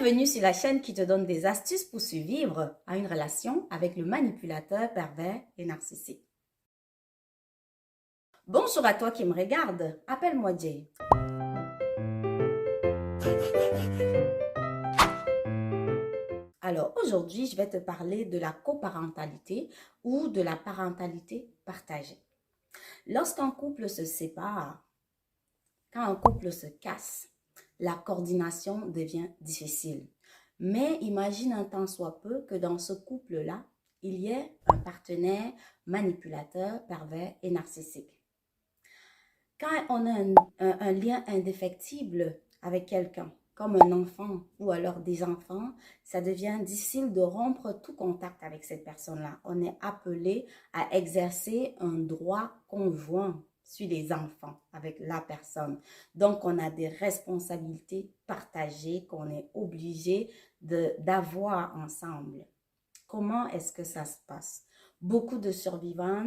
Bienvenue sur la chaîne qui te donne des astuces pour survivre à une relation avec le manipulateur pervers et narcissique. Bonjour à toi qui me regarde, appelle-moi Jay. Alors aujourd'hui, je vais te parler de la coparentalité ou de la parentalité partagée. Lorsqu'un couple se sépare, quand un couple se casse, la coordination devient difficile. Mais imagine un tant soit peu que dans ce couple-là, il y ait un partenaire manipulateur, pervers et narcissique. Quand on a un lien indéfectible avec quelqu'un, comme un enfant ou alors des enfants, ça devient difficile de rompre tout contact avec cette personne-là. On est appelé à exercer un droit conjoint sur les enfants avec la personne. Donc, on a des responsabilités partagées qu'on est obligé d'avoir ensemble. Comment est-ce que ça se passe? Beaucoup de survivants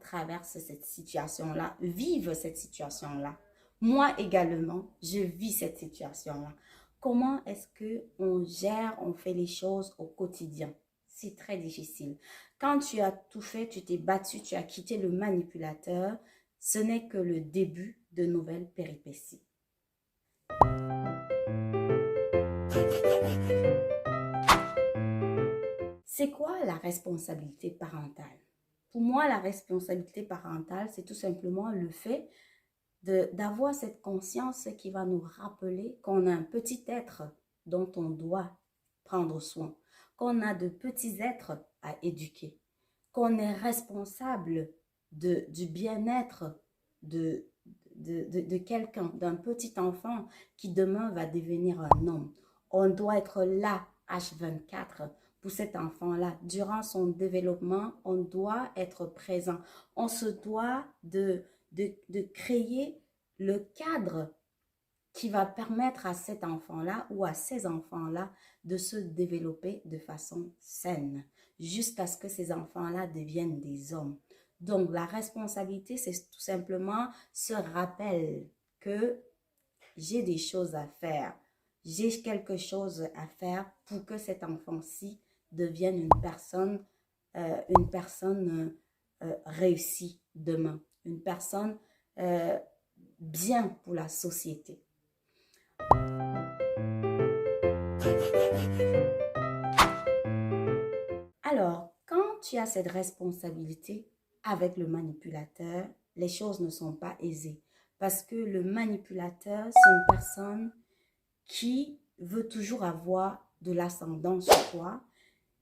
traversent cette situation-là, vivent cette situation-là. Moi également, je vis cette situation-là. Comment est-ce qu'on gère, on fait les choses au quotidien? C'est très difficile. Quand tu as tout fait, tu t'es battu, tu as quitté le manipulateur, ce n'est que le début de nouvelles péripéties. C'est quoi la responsabilité parentale? Pour moi, la responsabilité parentale, c'est tout simplement le fait d'avoir cette conscience qui va nous rappeler qu'on a un petit être dont on doit prendre soin, qu'on a de petits êtres à éduquer, qu'on est responsable du bien-être de quelqu'un, d'un petit enfant qui demain va devenir un homme. On doit être là, H24, pour cet enfant-là. Durant son développement, on doit être présent. On se doit de créer le cadre qui va permettre à cet enfant-là ou à ces enfants-là de se développer de façon saine jusqu'à ce que ces enfants-là deviennent des hommes. Donc, la responsabilité, c'est tout simplement ce rappel que j'ai des choses à faire. J'ai quelque chose à faire pour que cet enfant-ci devienne une personne réussie demain, une personne bien pour la société. Alors, quand tu as cette responsabilité avec le manipulateur, les choses ne sont pas aisées. Parce que le manipulateur, c'est une personne qui veut toujours avoir de l'ascendant sur toi.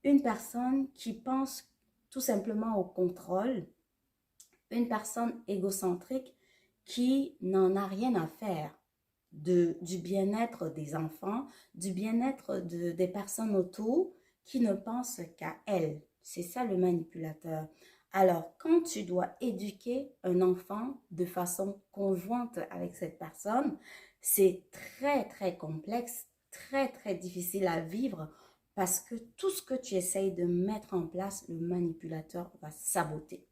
Une personne qui pense tout simplement au contrôle. Une personne égocentrique qui n'en a rien à faire du bien-être des enfants, du bien-être des personnes autour qui ne pensent qu'à elle. C'est ça le manipulateur. Alors, quand tu dois éduquer un enfant de façon conjointe avec cette personne, c'est très, très complexe, très, très difficile à vivre parce que tout ce que tu essayes de mettre en place, le manipulateur va saboter.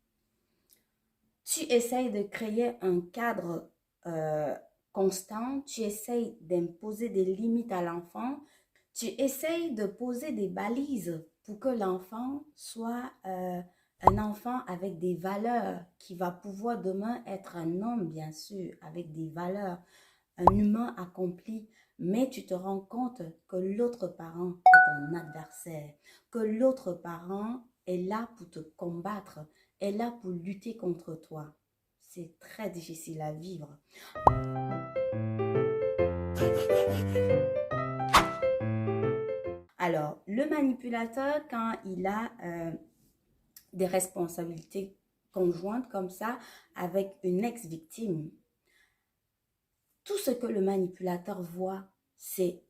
Tu essayes de créer un cadre constant, tu essayes d'imposer des limites à l'enfant, tu essayes de poser des balises pour que l'enfant soit un enfant avec des valeurs, qui va pouvoir demain être un homme, bien sûr, avec des valeurs, un humain accompli. Mais tu te rends compte que l'autre parent est ton adversaire, que l'autre parent est là pour te combattre, est là pour lutter contre toi. C'est très difficile à vivre. Alors, le manipulateur, quand il a des responsabilités conjointes comme ça avec une ex-victime, tout ce que le manipulateur voit, c'est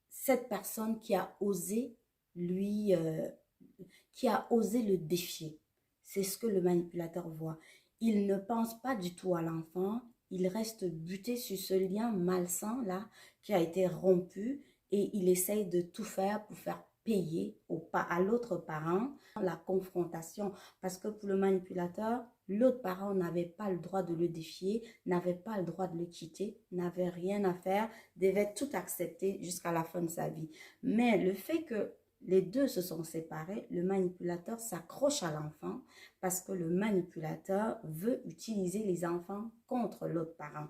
cette personne qui a osé qui a osé le défier. C'est ce que le manipulateur voit. Il ne pense pas du tout à l'enfant. Il reste buté sur ce lien malsain là qui a été rompu et il essaye de tout faire pour faire payer à l'autre parent la confrontation. Parce que pour le manipulateur, l'autre parent n'avait pas le droit de le défier, n'avait pas le droit de le quitter, n'avait rien à faire, devait tout accepter jusqu'à la fin de sa vie. Mais le fait que les deux se sont séparés, le manipulateur s'accroche à l'enfant parce que le manipulateur veut utiliser les enfants contre l'autre parent.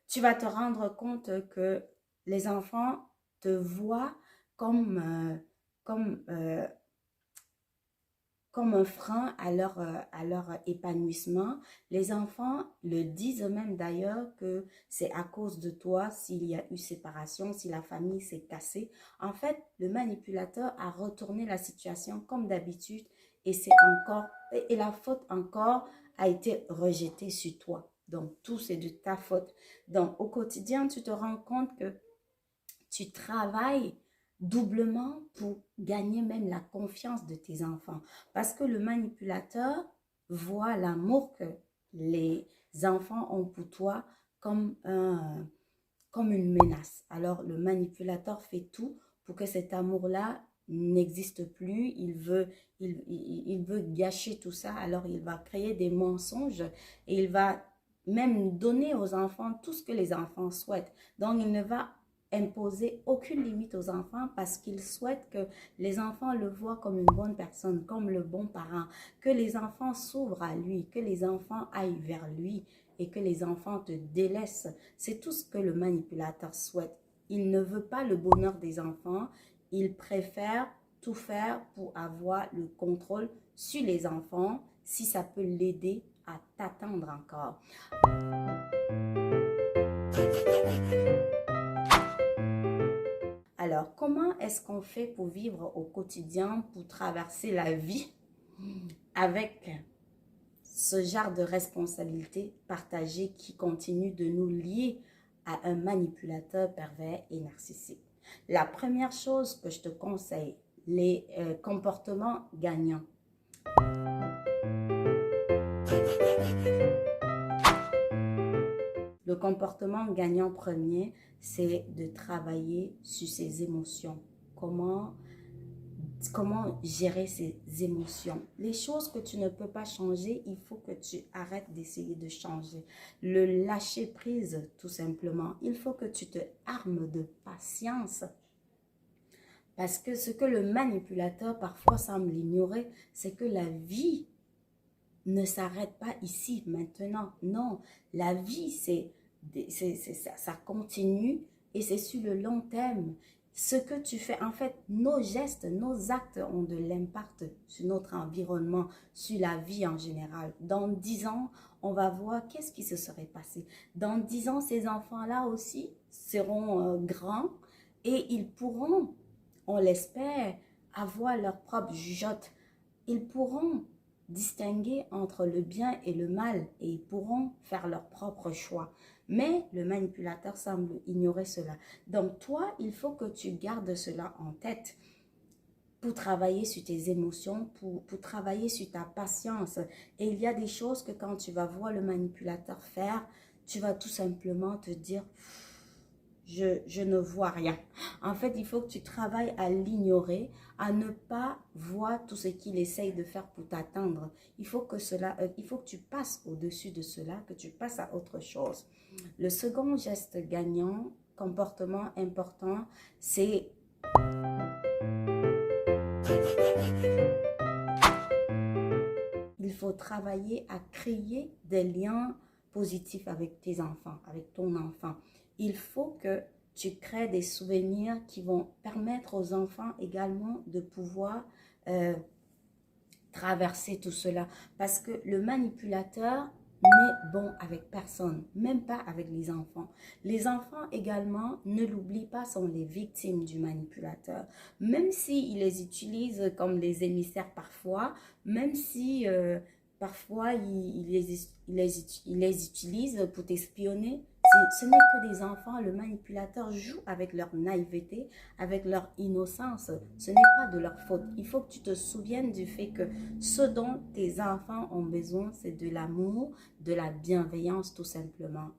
Tu vas te rendre compte que les enfants te voient comme un frein à leur épanouissement. Les enfants le disent eux-mêmes d'ailleurs que c'est à cause de toi s'il y a eu séparation, si la famille s'est cassée. En fait, le manipulateur a retourné la situation comme d'habitude et la faute encore a été rejetée sur toi. Donc, tout c'est de ta faute. Donc, au quotidien, tu te rends compte que tu travailles doublement pour gagner même la confiance de tes enfants. Parce que le manipulateur voit l'amour que les enfants ont pour toi comme une menace. Alors, le manipulateur fait tout pour que cet amour-là n'existe plus. Il veut gâcher tout ça. Alors, il va créer des mensonges et il va même donner aux enfants tout ce que les enfants souhaitent. Donc, il ne va imposer aucune limite aux enfants parce qu'il souhaite que les enfants le voient comme une bonne personne, comme le bon parent, que les enfants s'ouvrent à lui, que les enfants aillent vers lui et que les enfants te délaissent. C'est tout ce que le manipulateur souhaite. Il ne veut pas le bonheur des enfants, il préfère tout faire pour avoir le contrôle sur les enfants si ça peut l'aider à t'attendre encore. Alors, comment est-ce qu'on fait pour vivre au quotidien, pour traverser la vie avec ce genre de responsabilité partagée qui continue de nous lier à un manipulateur pervers et narcissique? La première chose que je te conseille, les comportements gagnants. Le comportement gagnant premier, c'est de travailler sur ses émotions. Comment gérer ses émotions. Les choses que tu ne peux pas changer, il faut que tu arrêtes d'essayer de changer. Le lâcher prise, tout simplement. Il faut que tu te armes de patience. Parce que ce que le manipulateur parfois semble ignorer, c'est que la vie ne s'arrête pas ici, maintenant. Non, la vie, ça continue et c'est sur le long terme. Ce que tu fais, en fait, nos gestes, nos actes ont de l'impact sur notre environnement, sur la vie en général. Dans 10 ans, on va voir qu'est-ce qui se serait passé. Dans 10 ans, ces enfants-là aussi seront grands et ils pourront, on l'espère, avoir leur propre jugeote. Ils pourront distinguer entre le bien et le mal et ils pourront faire leur propre choix. Mais le manipulateur semble ignorer cela. Donc toi, il faut que tu gardes cela en tête pour travailler sur tes émotions, pour travailler sur ta patience. Et il y a des choses que quand tu vas voir le manipulateur faire, tu vas tout simplement te dire... Je ne vois rien. En fait, il faut que tu travailles à l'ignorer, à ne pas voir tout ce qu'il essaye de faire pour t'atteindre. Il faut que tu passes au-dessus de cela, que tu passes à autre chose. Le second geste gagnant, comportement important, c'est il faut travailler à créer des liens positifs avec tes enfants, avec ton enfant. Il faut que tu crées des souvenirs qui vont permettre aux enfants également de pouvoir traverser tout cela. Parce que le manipulateur n'est bon avec personne, même pas avec les enfants. Les enfants également, ne l'oublie pas, sont les victimes du manipulateur. Même s'il les utilise comme des émissaires parfois, même si parfois il les utilise pour t'espionner, ce n'est que des enfants. Le manipulateur joue avec leur naïveté, avec leur innocence. Ce n'est pas de leur faute. Il faut que tu te souviennes du fait que ce dont tes enfants ont besoin, c'est de l'amour, de la bienveillance tout simplement.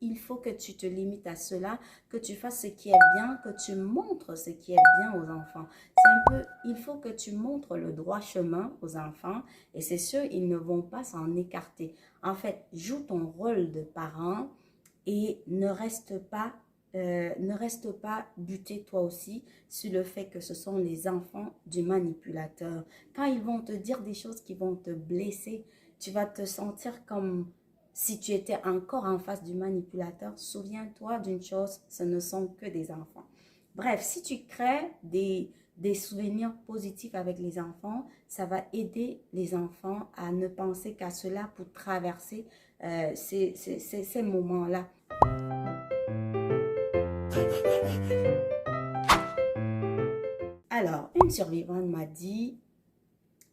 il faut que tu te limites à cela, que tu fasses ce qui est bien, que tu montres ce qui est bien aux enfants. C'est un peu, il faut que tu montres le droit chemin aux enfants et c'est sûr, ils ne vont pas s'en écarter. En fait, joue ton rôle de parent et ne reste pas buté toi aussi sur le fait que ce sont les enfants du manipulateur. Quand ils vont te dire des choses qui vont te blesser, tu vas te sentir comme si tu étais encore en face du manipulateur. Souviens-toi d'une chose, ce ne sont que des enfants. Bref, si tu crées des souvenirs positifs avec les enfants, ça va aider les enfants à ne penser qu'à cela pour traverser ces moments-là. Alors, une survivante m'a dit,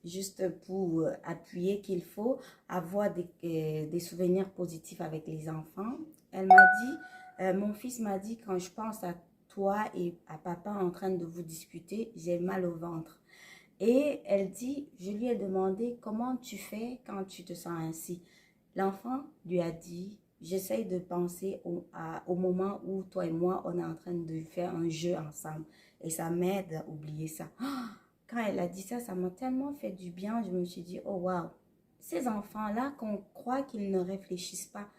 juste pour appuyer qu'il faut avoir des souvenirs positifs avec les enfants. Elle m'a dit, mon fils m'a dit, quand je pense à toi et à papa en train de vous discuter, j'ai mal au ventre. Et elle dit, je lui ai demandé comment tu fais quand tu te sens ainsi. L'enfant lui a dit, j'essaye de penser au moment où toi et moi, on est en train de faire un jeu ensemble. Et ça m'aide à oublier ça. Quand elle a dit ça, ça m'a tellement fait du bien. Je me suis dit, oh waouh, ces enfants-là qu'on croit qu'ils ne réfléchissent pas,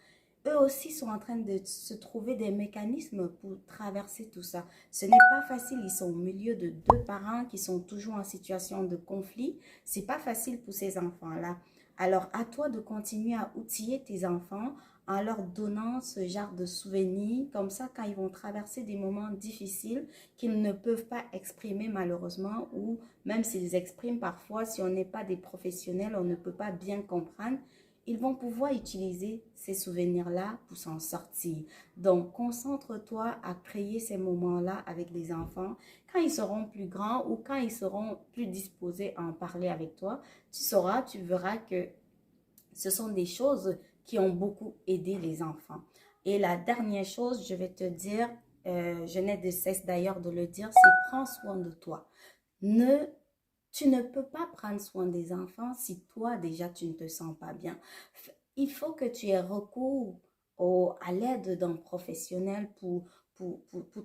eux aussi sont en train de se trouver des mécanismes pour traverser tout ça. Ce n'est pas facile, ils sont au milieu de deux parents qui sont toujours en situation de conflit. C'est pas facile pour ces enfants-là. Alors, à toi de continuer à outiller tes enfants en leur donnant ce genre de souvenirs. Comme ça, quand ils vont traverser des moments difficiles qu'ils ne peuvent pas exprimer malheureusement, ou même s'ils expriment parfois, si on n'est pas des professionnels, on ne peut pas bien comprendre, ils vont pouvoir utiliser ces souvenirs-là pour s'en sortir. Donc, concentre-toi à créer ces moments-là avec les enfants. Quand ils seront plus grands ou quand ils seront plus disposés à en parler avec toi, tu sauras, tu verras que ce sont des choses qui ont beaucoup aidé les enfants. Et la dernière chose, je vais te dire, je n'ai de cesse d'ailleurs de le dire, c'est prends soin de toi. Ne Tu ne peux pas prendre soin des enfants si toi déjà tu ne te sens pas bien. Il faut que tu aies recours à l'aide d'un professionnel pour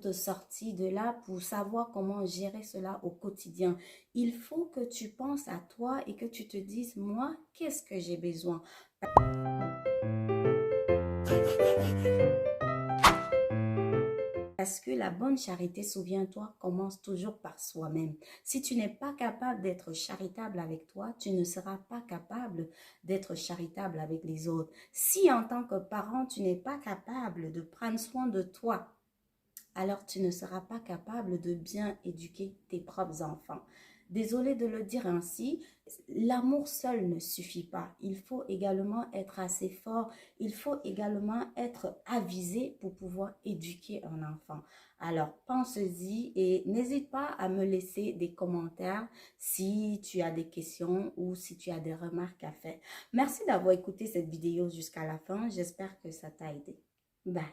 te sortir de là, pour savoir comment gérer cela au quotidien. Il faut que tu penses à toi et que tu te dises, moi, qu'est-ce que j'ai besoin? Parce que la bonne charité, souviens-toi, commence toujours par soi-même. Si tu n'es pas capable d'être charitable avec toi, tu ne seras pas capable d'être charitable avec les autres. Si en tant que parent, tu n'es pas capable de prendre soin de toi, alors tu ne seras pas capable de bien éduquer tes propres enfants. Désolée de le dire ainsi, l'amour seul ne suffit pas. Il faut également être assez fort, il faut également être avisé pour pouvoir éduquer un enfant. Alors, pense-y et n'hésite pas à me laisser des commentaires si tu as des questions ou si tu as des remarques à faire. Merci d'avoir écouté cette vidéo jusqu'à la fin. J'espère que ça t'a aidé. Bye.